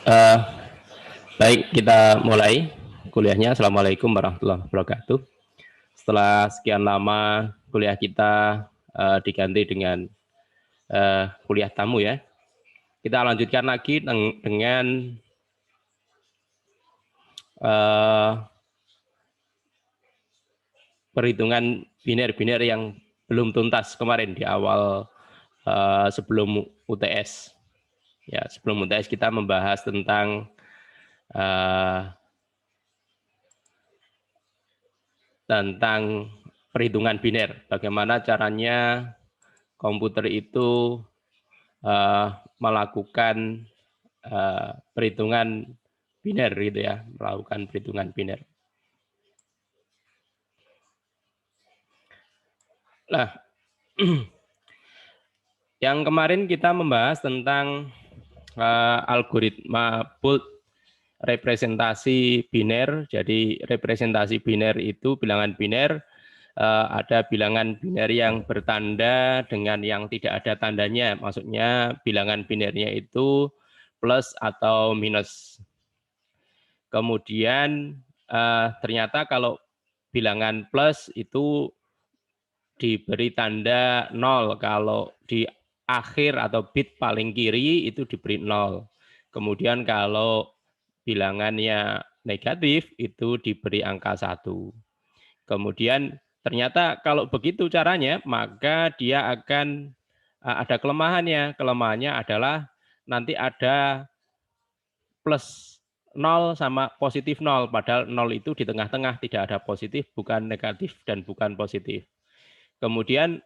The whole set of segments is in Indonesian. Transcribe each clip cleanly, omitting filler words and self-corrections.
Eh, Baik, kita mulai kuliahnya. Assalamualaikum warahmatullahi wabarakatuh. Setelah sekian lama kuliah kita diganti dengan kuliah tamu ya. Kita lanjutkan lagi dengan perhitungan biner-biner yang belum tuntas kemarin di awal sebelum UTS. Ya, sebelum UTS kita membahas tentang perhitungan biner. Bagaimana caranya komputer itu melakukan perhitungan biner gitu ya, melakukan perhitungan biner. Nah, yang kemarin kita membahas tentang algoritma Booth representasi biner. Jadi representasi biner itu bilangan biner, ada bilangan biner yang bertanda dengan yang tidak ada tandanya. Maksudnya bilangan binernya itu plus atau minus. Kemudian ternyata kalau bilangan plus itu diberi tanda 0, kalau di akhir atau bit paling kiri itu diberi 0. Kemudian kalau bilangannya negatif itu diberi angka 1. Kemudian ternyata kalau begitu caranya, maka dia akan ada kelemahannya. Kelemahannya adalah nanti ada plus 0 sama positif 0, padahal 0 itu di tengah-tengah, tidak ada positif, bukan negatif, dan bukan positif. Kemudian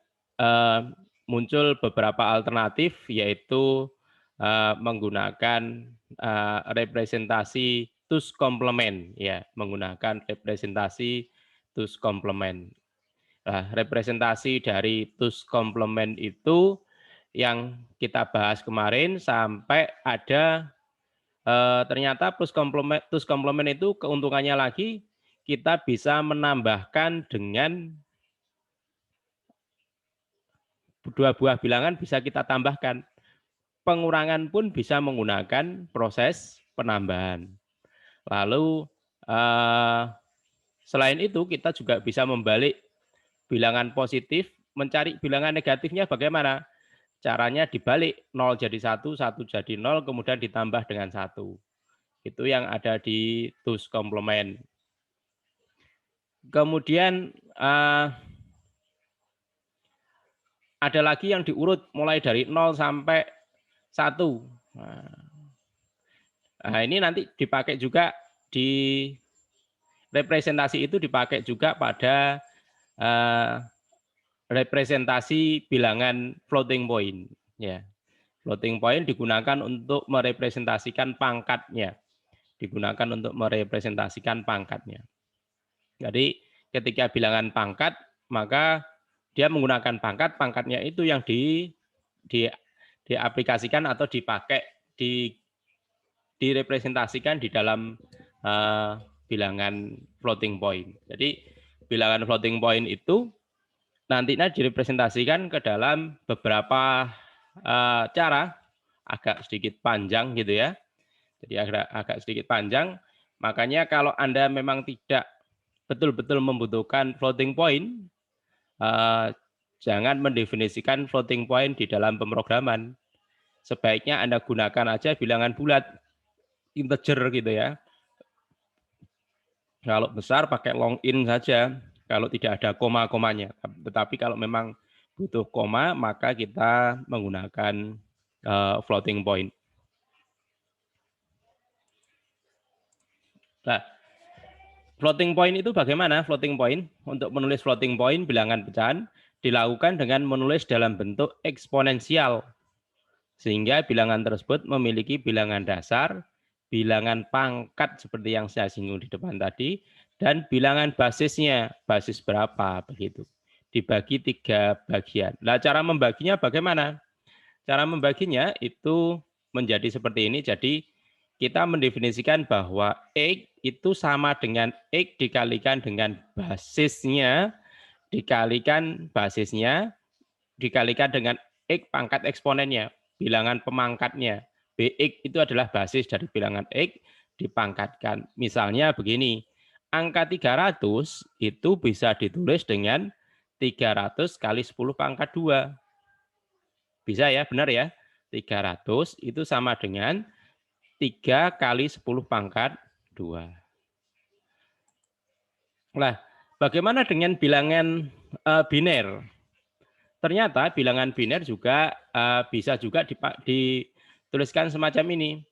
muncul beberapa alternatif, yaitu menggunakan representasi tus komplement, ya, menggunakan representasi tus komplement. Nah, representasi dari tus komplement itu yang kita bahas kemarin sampai ada ternyata tus komplement itu keuntungannya lagi kita bisa menambahkan dengan dua buah bilangan, bisa kita tambahkan. Pengurangan pun bisa menggunakan proses penambahan. Lalu selain itu kita juga bisa membalik bilangan positif, mencari bilangan negatifnya bagaimana? Caranya dibalik, 0 jadi 1, 1 jadi 0, kemudian ditambah dengan 1. Itu yang ada di tus komplement. Kemudian ada lagi yang diurut mulai dari 0 sampai 1. Nah, ini nanti dipakai juga di representasi itu, dipakai juga pada representasi bilangan floating point. Ya, floating point digunakan untuk merepresentasikan pangkatnya. Digunakan untuk merepresentasikan pangkatnya. Jadi ketika bilangan pangkat, maka dia menggunakan pangkat, pangkatnya itu yang diaplikasikan atau dipakai, direpresentasikan di dalam bilangan floating point. Jadi bilangan floating point itu nantinya direpresentasikan ke dalam beberapa cara, agak sedikit panjang gitu ya. Jadi agak sedikit panjang. Makanya kalau Anda memang tidak betul-betul membutuhkan floating point, jangan mendefinisikan floating point di dalam pemrograman. Sebaiknya Anda gunakan aja bilangan bulat, integer gitu ya. Kalau besar pakai long in saja, kalau tidak ada koma-komanya. Tetapi kalau memang butuh koma, maka kita menggunakan floating point. Nah, floating point itu bagaimana? Floating point, untuk menulis floating point bilangan pecahan dilakukan dengan menulis dalam bentuk eksponensial. Sehingga bilangan tersebut memiliki bilangan dasar, bilangan pangkat seperti yang saya singgung di depan tadi, dan bilangan basisnya, basis berapa begitu. Dibagi 3 bagian. Nah, cara membaginya bagaimana? Cara membaginya itu menjadi seperti ini. Jadi kita mendefinisikan bahwa X itu sama dengan X dikalikan dengan basisnya, dikalikan basisnya, dikalikan dengan X pangkat eksponennya, bilangan pemangkatnya. BX itu adalah basis dari bilangan X dipangkatkan. Misalnya begini, angka 300 itu bisa ditulis dengan 300 kali 10 pangkat 2. Bisa ya, benar ya? 300 itu sama dengan 3 kali 10 pangkat 2. Nah, bagaimana dengan bilangan biner? Ternyata bilangan biner juga bisa juga dituliskan semacam ini.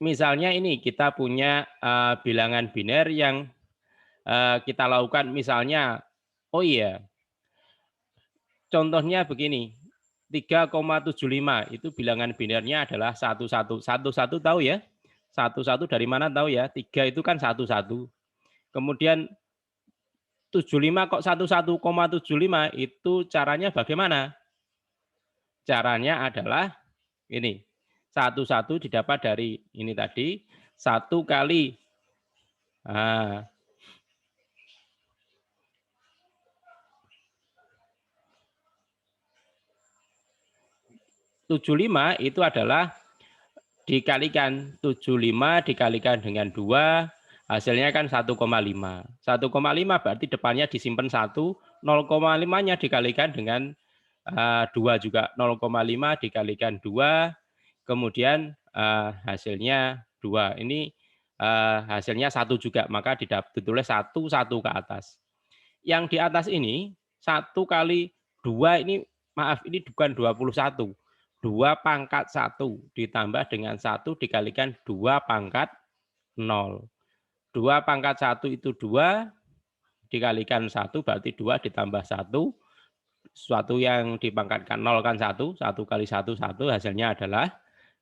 Misalnya ini kita punya bilangan biner yang kita lakukan misalnya, oh iya, contohnya begini, 3,75 itu bilangan binernya adalah 11. 11 tahu ya? 11 dari mana tahu ya? 3 itu kan 11. Kemudian 75 kok 11,75 itu caranya bagaimana? Caranya adalah ini. 11 didapat dari ini tadi 1 kali 75 itu adalah dikalikan 75 dikalikan dengan 2 hasilnya kan 1,5. 1,5 berarti depannya disimpan 1, 0,5-nya dikalikan dengan 2 juga 0,5 dikalikan 2 kemudian hasilnya 2. Ini hasilnya 1 juga maka ditulis 1 ke atas. Yang di atas ini 1 kali 2 ini maaf ini bukan 21. 2 pangkat 1 ditambah dengan 1 dikalikan 2 pangkat 0. 2 pangkat 1 itu 2 dikalikan 1 berarti 2 ditambah 1. Suatu yang dipangkatkan 0 kan 1. 1 kali 1 1 hasilnya adalah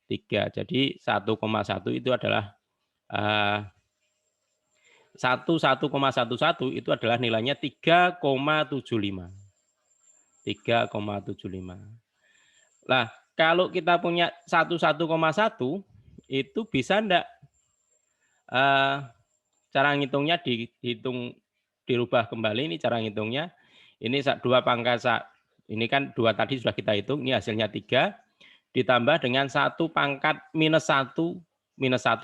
3. Jadi 1,1 itu adalah 1,11 itu adalah nilainya 3,75. 3,75. Nah, kalau kita punya 11,1 itu bisa enggak cara ngitungnya dihitung dirubah kembali ini cara ngitungnya. Ini 2 pangkat ini kan 2 tadi sudah kita hitung, ini hasilnya 3 ditambah dengan 1 pangkat minus 1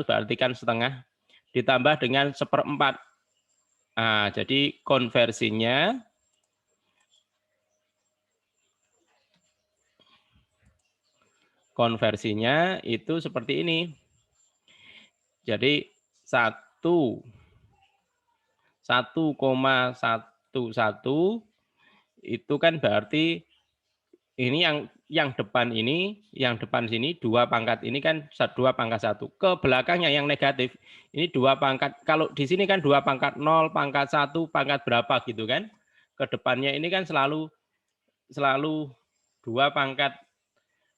berarti kan setengah ditambah dengan 1/4. Jadi konversinya itu seperti ini. Jadi 1,11 itu kan berarti ini yang depan sini 2 pangkat ini kan 2 pangkat 1. Ke belakangnya yang negatif ini 2 pangkat. Kalau di sini kan 2 pangkat 0, pangkat 1, pangkat berapa gitu kan. Ke depannya ini kan selalu 2 pangkat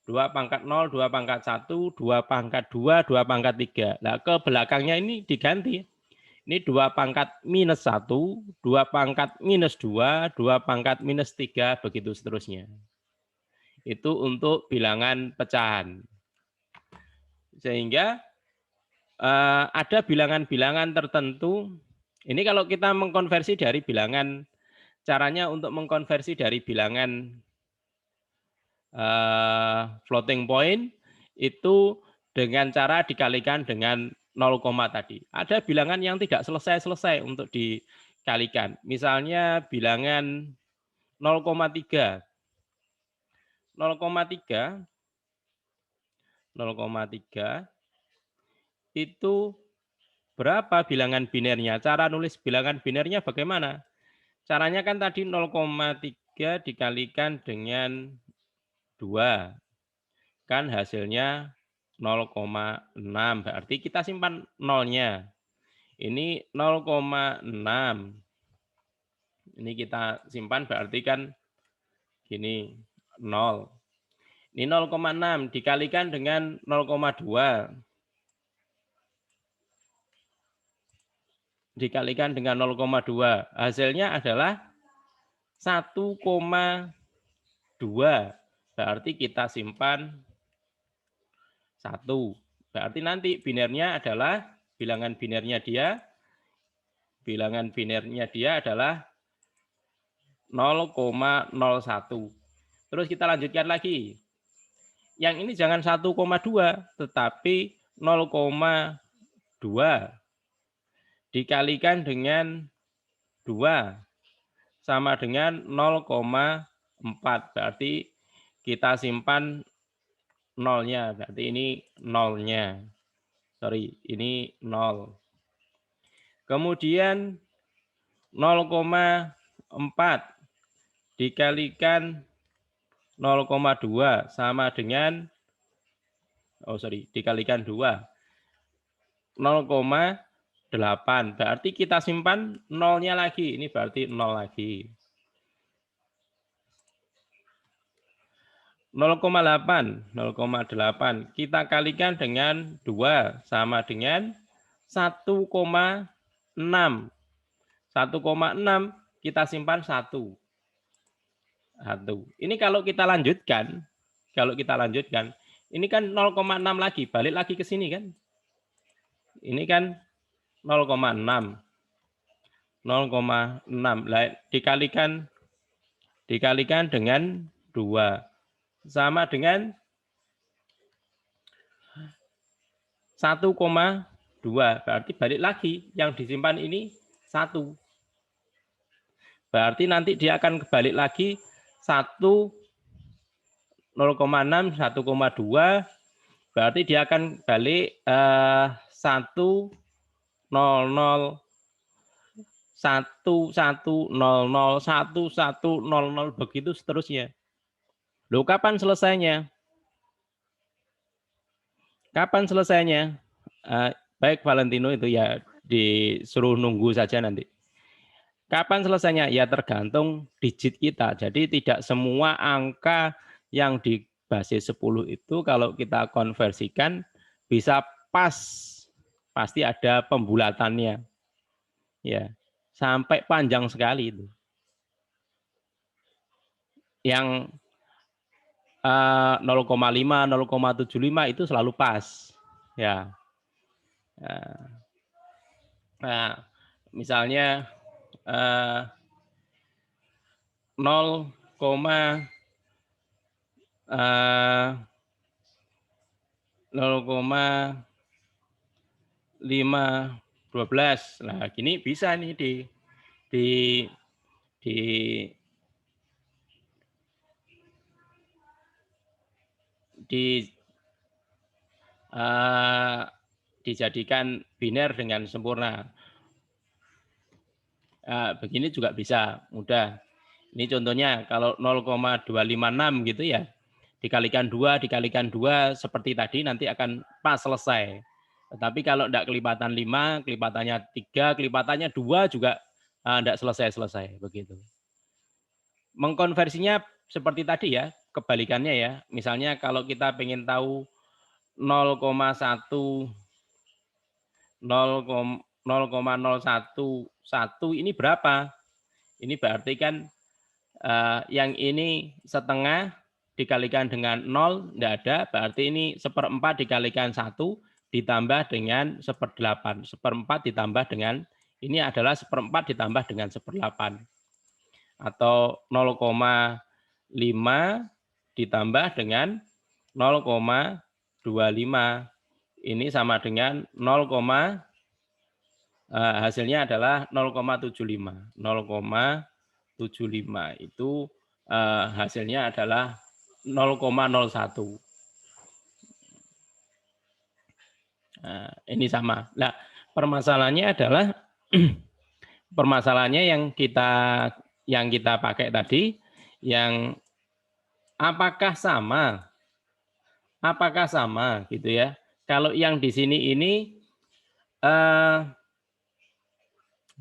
0, 2 pangkat 1, 2 pangkat 2, 2 pangkat 3. Nah, ke belakangnya ini diganti. Ini 2 pangkat minus 1, 2 pangkat minus 2, 2 pangkat minus 3, begitu seterusnya. Itu untuk bilangan pecahan. Sehingga ada bilangan-bilangan tertentu. Ini kalau kita mengkonversi dari bilangan, caranya untuk mengkonversi dari bilangan floating point itu dengan cara dikalikan dengan 0, tadi. Ada bilangan yang tidak selesai-selesai untuk dikalikan. Misalnya bilangan 0,3. 0,3 itu berapa bilangan binernya? Cara nulis bilangan binernya bagaimana? Caranya kan tadi 0,3 dikalikan dengan 2. Kan hasilnya 0,6. Berarti kita simpan nolnya. Ini 0,6. Ini kita simpan berarti kan gini 0. Ini 0,6 dikalikan dengan 0,2. Dikalikan dengan 0,2. Hasilnya adalah 1,2. Berarti kita simpan 1. Berarti nanti binernya adalah bilangan binernya dia adalah 0,01. Terus kita lanjutkan lagi. Yang ini jangan 1,2, tetapi 0,2 dikalikan dengan 2 sama dengan 0,4. Berarti kita simpan nolnya. Berarti ini nolnya. Sorry, ini 0. Kemudian 0,4 dikalikan 0,2 sama dengan dikalikan 2 0,8. Berarti kita simpan nolnya lagi. Ini berarti 0 lagi. 0,8 kita kalikan dengan 2 sama dengan 1,6. 1,6 kita simpan 1. Ini kalau kita lanjutkan, ini kan 0,6 lagi, balik lagi ke sini kan. Ini kan 0,6. 0,6 dikalikan dengan 2 sama dengan 1,2. Berarti balik lagi yang disimpan ini 1. Berarti nanti dia akan kebalik lagi 0,6 1,2. Berarti dia akan balik 1 0 0 1 1 0 0 1 1 0 0 begitu seterusnya. Loh, kapan selesainya? Kapan selesainya? Baik Valentino itu ya disuruh nunggu saja nanti. Kapan selesainya? Ya tergantung digit kita. Jadi tidak semua angka yang di basis 10 itu kalau kita konversikan bisa pas. Pasti ada pembulatannya. Ya, sampai panjang sekali itu. Yang 0,5, 0,75 itu selalu pas. Ya. Nah, misalnya 0,12. Nah, gini bisa nih dijadikan biner dengan sempurna. Begini juga bisa, mudah. Ini contohnya kalau 0,256 gitu ya, dikalikan 2 seperti tadi nanti akan pas selesai. Tetapi kalau tidak kelipatan 5, kelipatannya 3, kelipatannya 2 juga tidak selesai-selesai begitu. Mengkonversinya seperti tadi ya, kebalikannya ya. Misalnya kalau kita pengen tahu 0,1 0,01 ini berapa? Ini berarti kan yang ini setengah dikalikan dengan 0 tidak ada, berarti ini 1/4 dikalikan 1 ditambah dengan 1/8. 1/4 ditambah dengan ini adalah 1/4 ditambah dengan 1/8. Atau 0,5 ditambah dengan 0,25. Ini sama dengan 0, hasilnya adalah 0,75. 0,75 itu hasilnya adalah 0,01. Nah, ini sama. Nah, permasalahannya adalah permasalahannya yang kita pakai tadi, yang apakah sama? Apakah sama gitu ya? Kalau yang di sini ini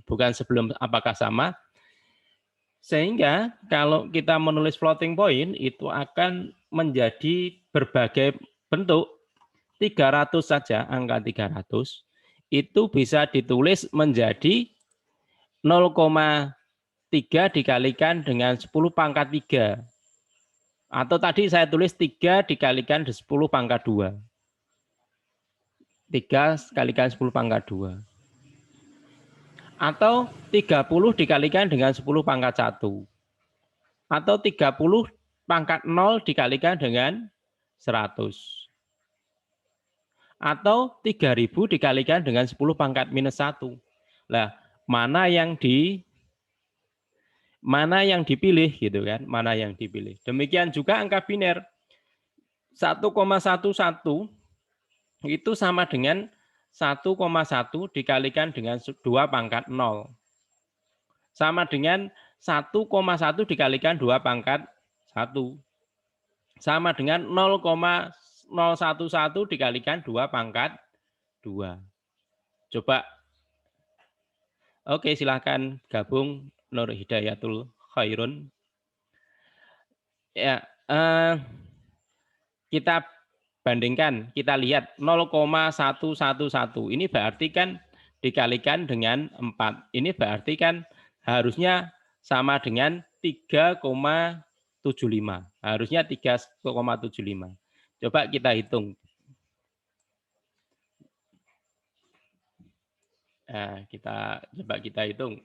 bukan sebelum apakah sama, sehingga kalau kita menulis floating point itu akan menjadi berbagai bentuk. 300 saja, angka 300 itu bisa ditulis menjadi 0,3 dikalikan dengan 10 pangkat 3. Atau tadi saya tulis 3 dikalikan 10 pangkat 2. 3 dikalikan 10 pangkat 2. Atau 30 dikalikan dengan 10 pangkat 1. Atau 30 pangkat 0 dikalikan dengan 100. Atau 3.000 dikalikan dengan 10 pangkat minus 1. Nah, mana yang dipilih gitu kan? Mana yang dipilih. Demikian juga angka biner. 1,11 itu sama dengan 1,1 dikalikan dengan 2 pangkat 0. Sama dengan 1,1 dikalikan 2 pangkat 1. Sama dengan 0,011 dikalikan 2 pangkat 2. Coba, oke silahkan gabung Nur Hidayatul Khairun. Ya, kita bandingkan, kita lihat 0,111. Ini berarti kan dikalikan dengan 4. Ini berarti kan harusnya sama dengan 3,75. Harusnya 3,75. Coba kita hitung. Nah, coba kita hitung.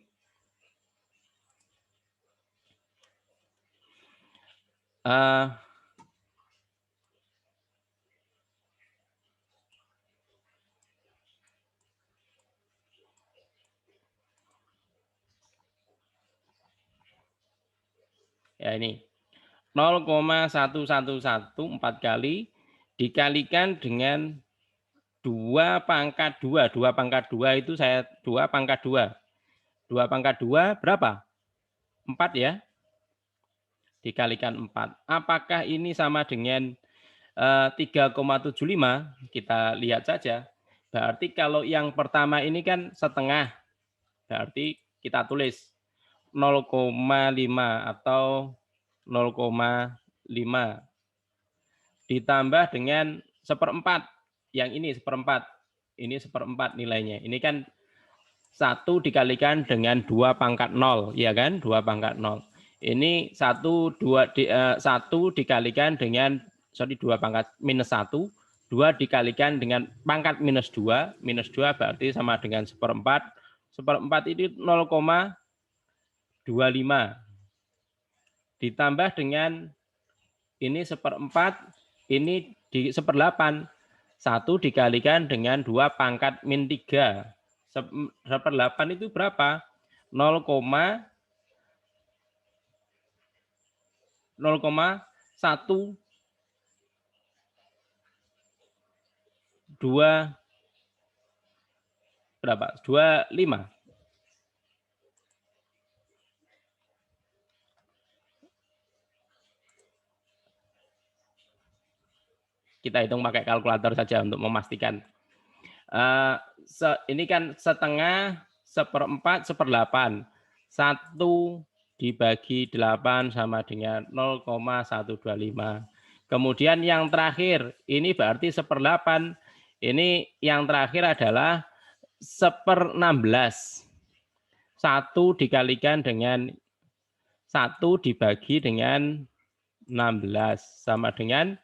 Ya ini 0,111 4 kali dikalikan dengan 2 pangkat 2. 2 pangkat 2 itu 2 pangkat 2. 2 pangkat 2 berapa? 4 ya. Dikalikan 4. Apakah ini sama dengan 3,75? Kita lihat saja. Berarti kalau yang pertama ini kan setengah. Berarti kita tulis 0,5 atau 0,5 ditambah dengan seperempat. Yang ini seperempat. Ini seperempat nilainya. Ini kan 1 dikalikan dengan 2 pangkat 0, ya kan? 2 pangkat 0. Ini 1 dikalikan dengan 2 pangkat minus 1, 2 dikalikan dengan pangkat minus 2, minus 2 berarti sama dengan seperempat. Seperempat itu 0,25 ditambah dengan ini seperempat, ini di seperdelapan. 1 dikalikan dengan 2 pangkat min 3. Seperdelapan itu berapa? 0,12 berapa? 25. Kita hitung pakai kalkulator saja untuk memastikan. Ini kan setengah, seperempat, seperdelapan. 1 dibagi 8 sama dengan 0,125. Kemudian yang terakhir, ini berarti seperdelapan. Ini yang terakhir adalah 1/16. 1 dikalikan dengan 1 dibagi dengan 16 sama dengan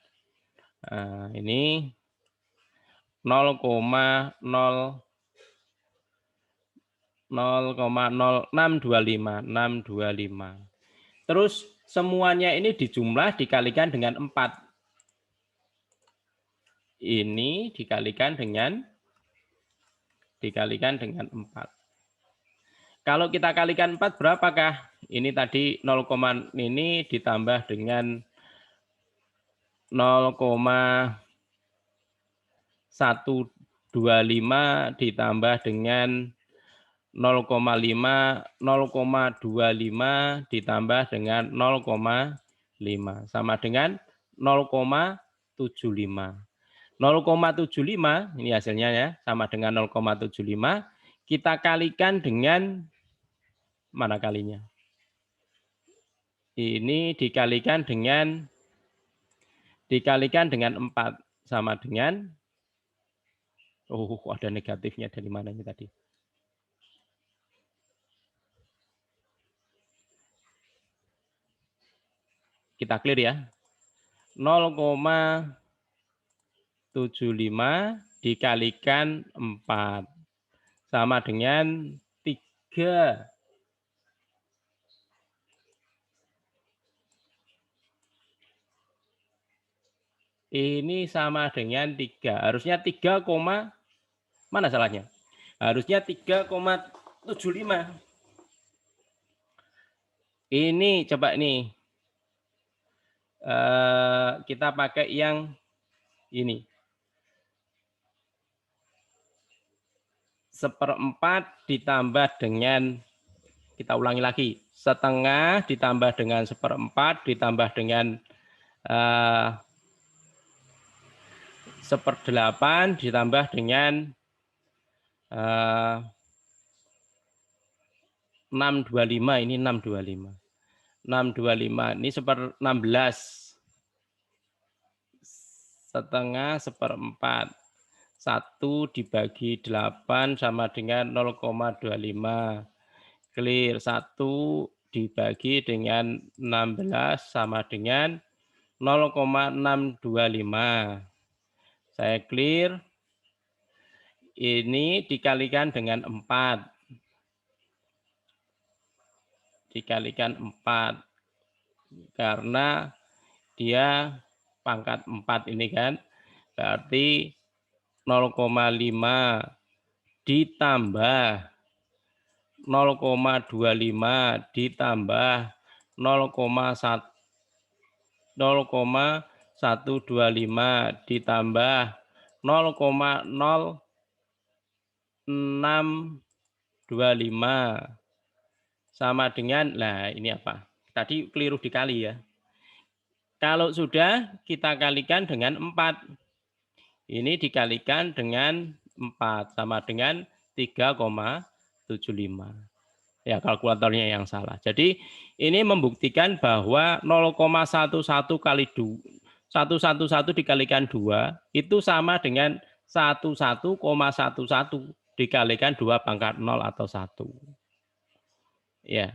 ini 0,0625. Terus semuanya ini dijumlah dikalikan dengan 4. Ini dikalikan dengan 4. Kalau kita kalikan 4 berapakah? Ini tadi 0, ini ditambah dengan 0,125 ditambah dengan 0,5, 0,25 ditambah dengan 0,5 sama dengan 0,75. 0,75 ini hasilnya ya, sama dengan 0,75. Kita kalikan dengan mana kalinya? Ini dikalikan dengan 4 sama dengan ada negatifnya dari mana ini tadi? Kita clear ya. 0,75 dikalikan 4 sama dengan 3. Ini sama dengan 3. Harusnya 3, mana salahnya? Harusnya 3,75. Ini coba nih. Kita pakai yang ini. 1/4 ditambah dengan, kita ulangi lagi, setengah ditambah dengan 1/4 ditambah dengan 1/8 ditambah dengan 625. Ini 625. 625 ini 1/16. Setengah 1/4. 1 dibagi 8 sama dengan 0,25. Clear. 1 dibagi dengan 16 sama dengan 0,625. Saya clear. Ini dikalikan dengan 4. Dikalikan 4. Karena dia pangkat 4 ini kan. Berarti 0,5 ditambah 0,25 ditambah 0,125 ditambah 0,0625 sama dengan, nah ini apa? Tadi keliru dikali ya. Kalau sudah kita kalikan dengan 4. Ini dikalikan dengan 4 sama dengan 3,75. Ya, kalkulatornya yang salah. Jadi ini membuktikan bahwa 0,11 kali 111 dikalikan 2 itu sama dengan 11,11 dikalikan 2 pangkat 0 atau 1. Ya.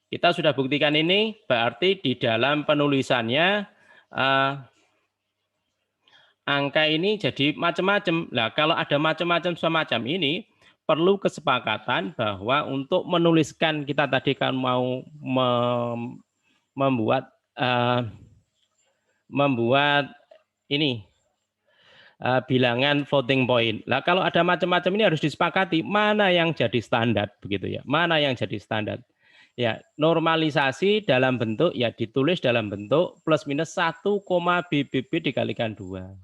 Kita sudah buktikan ini, berarti di dalam penulisannya angka ini jadi macam-macam. Nah, kalau ada macam-macam semacam ini, perlu kesepakatan bahwa untuk menuliskan, kita tadi kan mau membuat ini bilangan floating point. Nah, kalau ada macam-macam ini harus disepakati mana yang jadi standar begitu ya. Mana yang jadi standar. Ya, normalisasi dalam bentuk ya ditulis dalam bentuk plus minus 1, BBB dikalikan 2.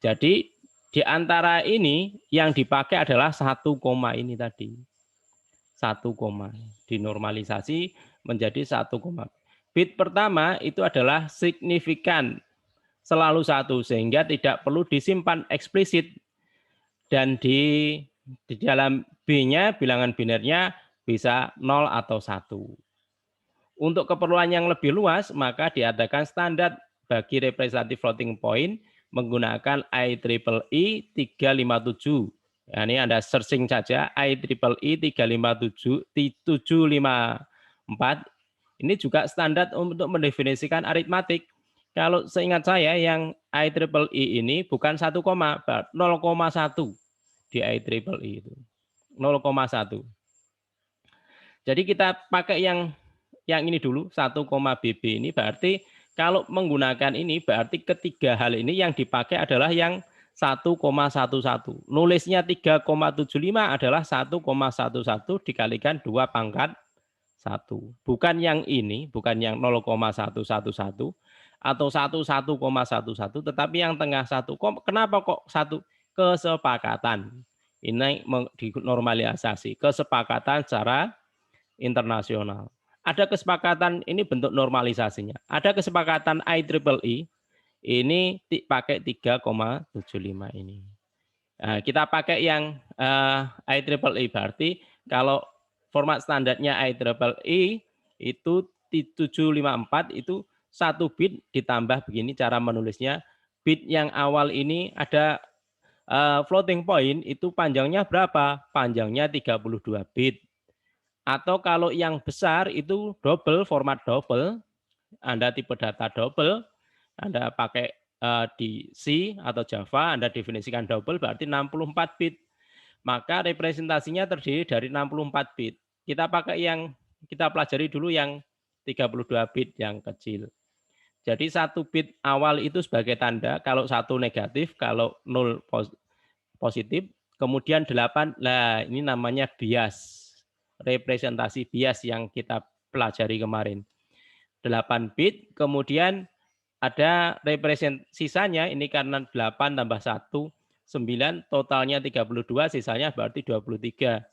Jadi di antara ini yang dipakai adalah 1, ini tadi. 1, dinormalisasi menjadi 1, bit pertama itu adalah signifikan selalu 1 sehingga tidak perlu disimpan eksplisit, dan di dalam B-nya bilangan binernya bisa 0 atau 1. Untuk keperluan yang lebih luas maka diadakan standar bagi representatif floating point menggunakan IEEE 357. Ya, ini Anda searching saja IEEE 754. Ini juga standar untuk mendefinisikan aritmatik. Kalau seingat saya yang IEEE ini bukan 1, 0,1 di IEEE itu. 0,1. Jadi kita pakai yang ini dulu 1, BB ini, berarti kalau menggunakan ini berarti ketiga hal ini yang dipakai adalah yang 1,11. Nulisnya 3,75 adalah 1,11 dikalikan 2 pangkat 1. Bukan yang ini, bukan yang 0,111 atau 11,11, tetapi yang tengah 1. Kenapa kok 1? Kesepakatan. Ini dinormalisasi, kesepakatan secara internasional. Ada kesepakatan, ini bentuk normalisasinya. Ada kesepakatan IEEE, ini pakai 3,75 ini. Nah, kita pakai yang IEEE, berarti kalau format standarnya IEEE itu 754 itu 1 bit ditambah begini cara menulisnya. Bit yang awal ini ada floating point itu panjangnya berapa? Panjangnya 32 bit. Atau kalau yang besar itu double, format double, Anda tipe data double, Anda pakai di C atau Java, Anda definisikan double berarti 64 bit. Maka representasinya terdiri dari 64 bit. Kita pakai yang, kita pelajari dulu yang 32 bit yang kecil. Jadi 1 bit awal itu sebagai tanda, kalau 1 negatif, kalau 0 positif, kemudian 8, nah ini namanya bias, representasi bias yang kita pelajari kemarin. 8 bit, kemudian ada sisanya, ini karena 8 tambah 1, 9, totalnya 32, sisanya berarti 23.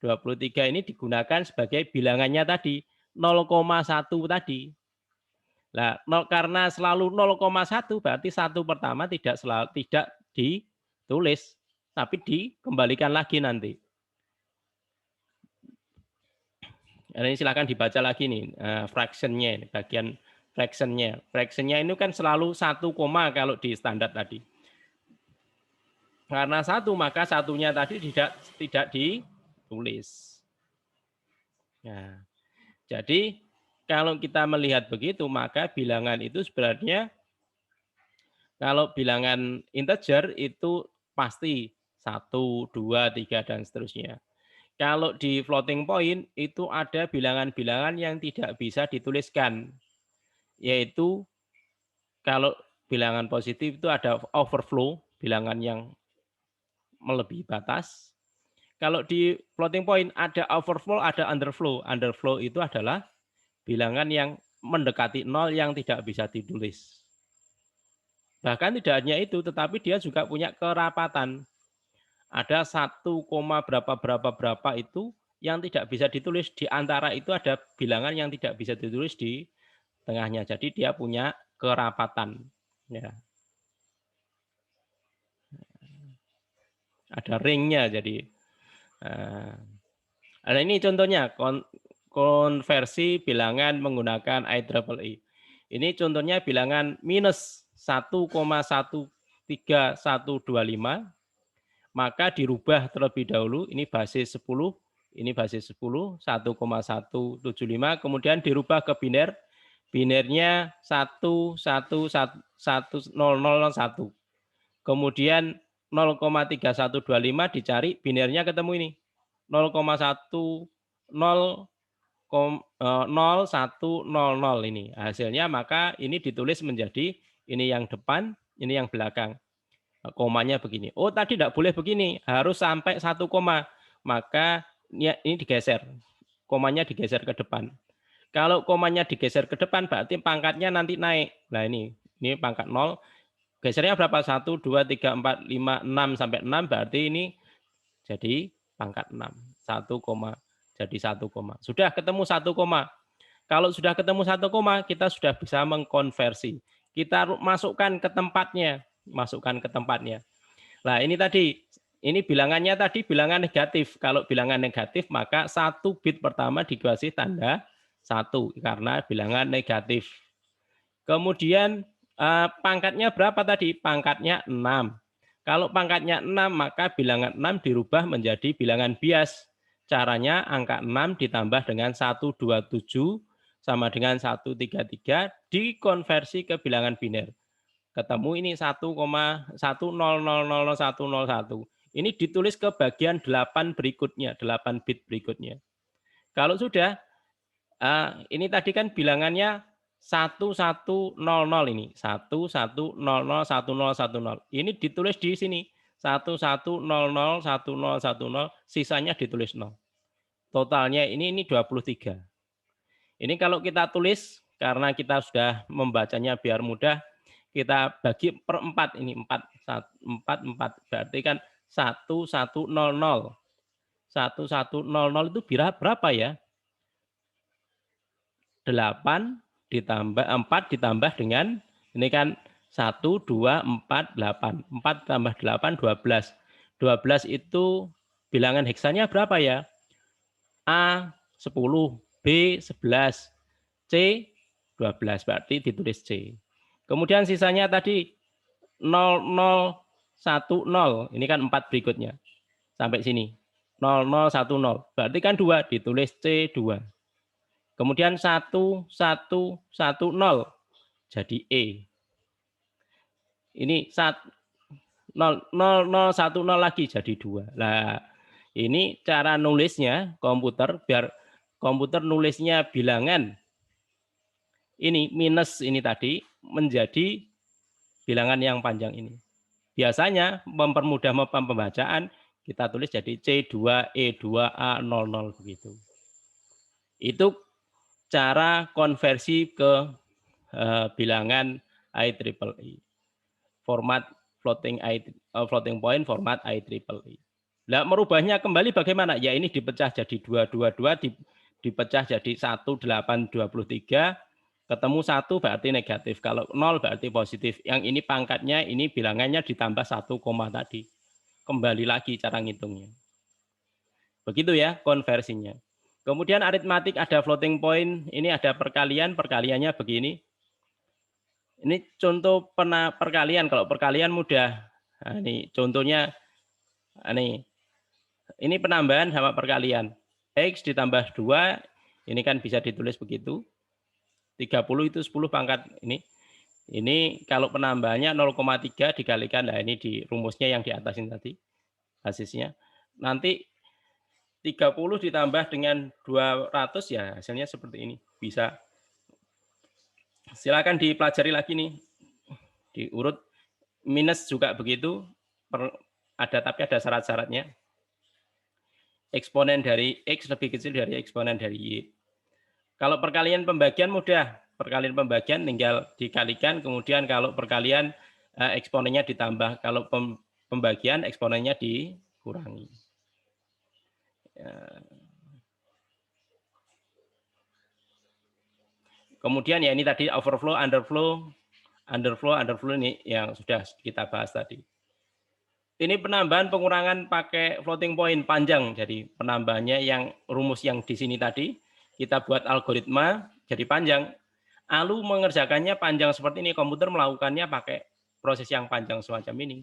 23 ini digunakan sebagai bilangannya tadi, 0,1 tadi. Nah, karena selalu 0,1 berarti satu pertama tidak ditulis, tapi dikembalikan lagi nanti. Nah, ini silakan dibaca lagi nih, fraction-nya, bagian fraction-nya. Fraction-nya ini kan selalu 1 koma kalau di standar tadi. Karena 1 maka satunya tadi tidak ditulis. Nah, jadi kalau kita melihat begitu, maka bilangan itu sebenarnya kalau bilangan integer itu pasti 1, 2, 3, dan seterusnya. Kalau di floating point itu ada bilangan-bilangan yang tidak bisa dituliskan. Yaitu kalau bilangan positif itu ada overflow, bilangan yang melebihi batas. Kalau di floating point ada overflow, ada underflow. Underflow itu adalah bilangan yang mendekati 0 yang tidak bisa ditulis. Bahkan tidak hanya itu, tetapi dia juga punya kerapatan. Ada 1, berapa itu yang tidak bisa ditulis. Di antara itu ada bilangan yang tidak bisa ditulis di tengahnya. Jadi dia punya kerapatan. Ya. Ada ringnya. Jadi nah ini contohnya konversi bilangan menggunakan IEEE. Ini contohnya bilangan minus 1,13125, maka dirubah terlebih dahulu, ini basis 10, ini basis 10, 1,175, kemudian dirubah ke biner, binernya 1,1,1,0,1. Kemudian 0,3125 dicari, binernya ketemu ini. 0,10,0100 ini. Hasilnya maka ini ditulis menjadi ini yang depan, ini yang belakang. Komanya begini. Oh, tadi tidak boleh begini, harus sampai 1 koma. Maka ini digeser. Komanya digeser ke depan. Kalau komanya digeser ke depan berarti pangkatnya nanti naik. Nah, ini pangkat 0. Gesernya berapa? 1, 2, 3, 4, 5, 6 sampai 6 berarti ini jadi pangkat 6. 1 koma jadi 1 koma. Sudah ketemu 1 koma. Kalau sudah ketemu 1 koma, kita sudah bisa mengkonversi. Kita masukkan ke tempatnya. Nah, ini tadi, ini bilangannya tadi bilangan negatif. Kalau bilangan negatif, maka 1 bit pertama dikasih tanda 1 karena bilangan negatif. Kemudian pangkatnya berapa tadi? Pangkatnya 6. Kalau pangkatnya 6, maka bilangan 6 dirubah menjadi bilangan bias. Caranya angka 6 ditambah dengan 127 sama dengan 133 dikonversi ke bilangan biner. Ketemu ini 1,1000101. Ini ditulis ke bagian 8 berikutnya, 8 bit berikutnya. Kalau sudah, ini tadi kan bilangannya 1100 ini. 11001010. Ini ditulis di sini. 11001010, sisanya ditulis 0. Totalnya ini 23. Ini kalau kita tulis, karena kita sudah membacanya biar mudah, kita bagi per 4 ini 4 berarti kan 1100. 1100 itu berapa ya? 8 ditambah 4 ditambah dengan ini kan 1 2 4 8. 4 tambah 8 12. 12 itu bilangan heksanya berapa ya? A 10, B 11, C 12 berarti ditulis C. Kemudian sisanya tadi 0010, ini kan 4 berikutnya. Sampai sini. 0010, berarti kan 2, ditulis C2. Kemudian 1110 jadi E. Ini 0010 lagi jadi 2. Nah, ini cara nulisnya komputer, biar komputer nulisnya bilangan ini minus ini tadi, menjadi bilangan yang panjang ini. Biasanya mempermudah pembacaan, kita tulis jadi C2E2A00 begitu. Itu cara konversi ke bilangan IEEE. Format floating point format IEEE. Nah, merubahnya kembali bagaimana? Ya ini dipecah jadi 222, dipecah jadi 1823, ketemu 1 berarti negatif. Kalau 0 berarti positif. Yang ini pangkatnya, ini bilangannya ditambah 1 koma tadi. Kembali lagi cara ngitungnya. Begitu ya konversinya. Kemudian aritmatik ada floating point, ini ada perkalian, perkaliannya begini. Ini contoh perkalian, kalau perkalian mudah. Nah, ini contohnya, ini penambahan sama perkalian. X ditambah 2, ini kan bisa ditulis begitu. 30 itu 10 pangkat ini. Ini kalau penambahannya 0,3 dikalikan, nah ini di rumusnya yang di atas ini tadi, basisnya. Nanti 30 ditambah dengan 200 ya hasilnya seperti ini. Bisa. Silakan dipelajari lagi nih. Diurut minus juga begitu. Tapi ada syarat-syaratnya. Eksponen dari X lebih kecil dari eksponen dari Y. Kalau perkalian pembagian mudah. Perkalian pembagian tinggal dikalikan, kemudian kalau perkalian eksponennya ditambah. Kalau pembagian eksponennya dikurangi. Kemudian ya ini tadi overflow, underflow ini yang sudah kita bahas tadi. Ini penambahan pengurangan pakai floating point panjang. Jadi penambahannya yang rumus yang di sini tadi, kita buat algoritma jadi panjang. Lalu mengerjakannya panjang seperti ini, komputer melakukannya pakai proses yang panjang semacam ini.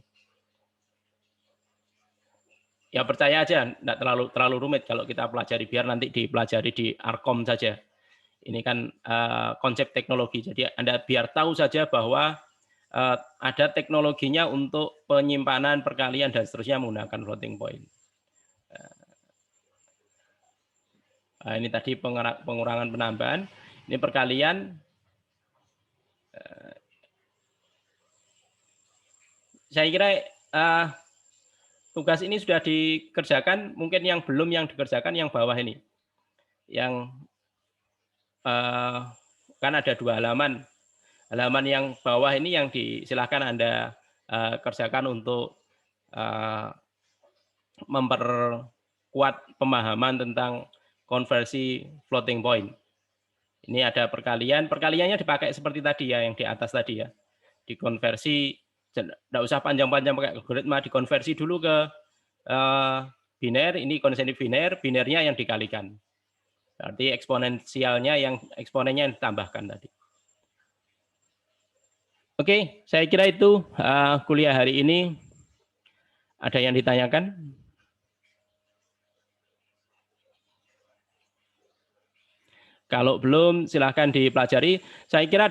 Ya percaya aja, tidak terlalu rumit kalau kita pelajari, biar nanti dipelajari di Arkom saja. Ini kan konsep teknologi, jadi Anda biar tahu saja bahwa ada teknologinya untuk penyimpanan, perkalian, dan seterusnya menggunakan floating point. Nah, ini tadi pengurangan penambahan, ini perkalian. Saya kira tugas ini sudah dikerjakan, mungkin yang belum yang dikerjakan yang bawah ini. Yang kan ada 2 halaman. Halaman yang bawah ini yang silakan Anda kerjakan untuk memperkuat pemahaman tentang konversi floating point. Ini ada perkalian, perkaliannya dipakai seperti tadi ya, yang di atas tadi ya. Dikonversi, tidak usah panjang-panjang pakai algoritma, dikonversi dulu ke biner, ini konversi biner, binernya yang dikalikan. Berarti eksponensialnya eksponennya yang ditambahkan tadi. Oke, saya kira itu kuliah hari ini. Ada yang ditanyakan? Kalau belum, silahkan dipelajari. Saya kira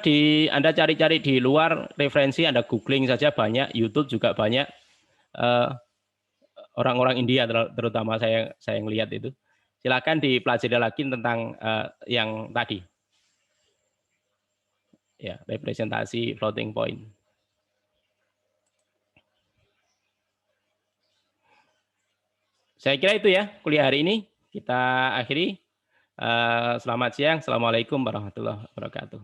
Anda cari-cari di luar referensi, Anda googling saja banyak, YouTube juga banyak. Orang-orang India terutama saya ngelihat itu. Silahkan dipelajari lagi tentang yang tadi. Ya, representasi floating point. Saya kira itu ya kuliah hari ini. Kita akhiri. Selamat siang. Assalamualaikum warahmatullahi wabarakatuh.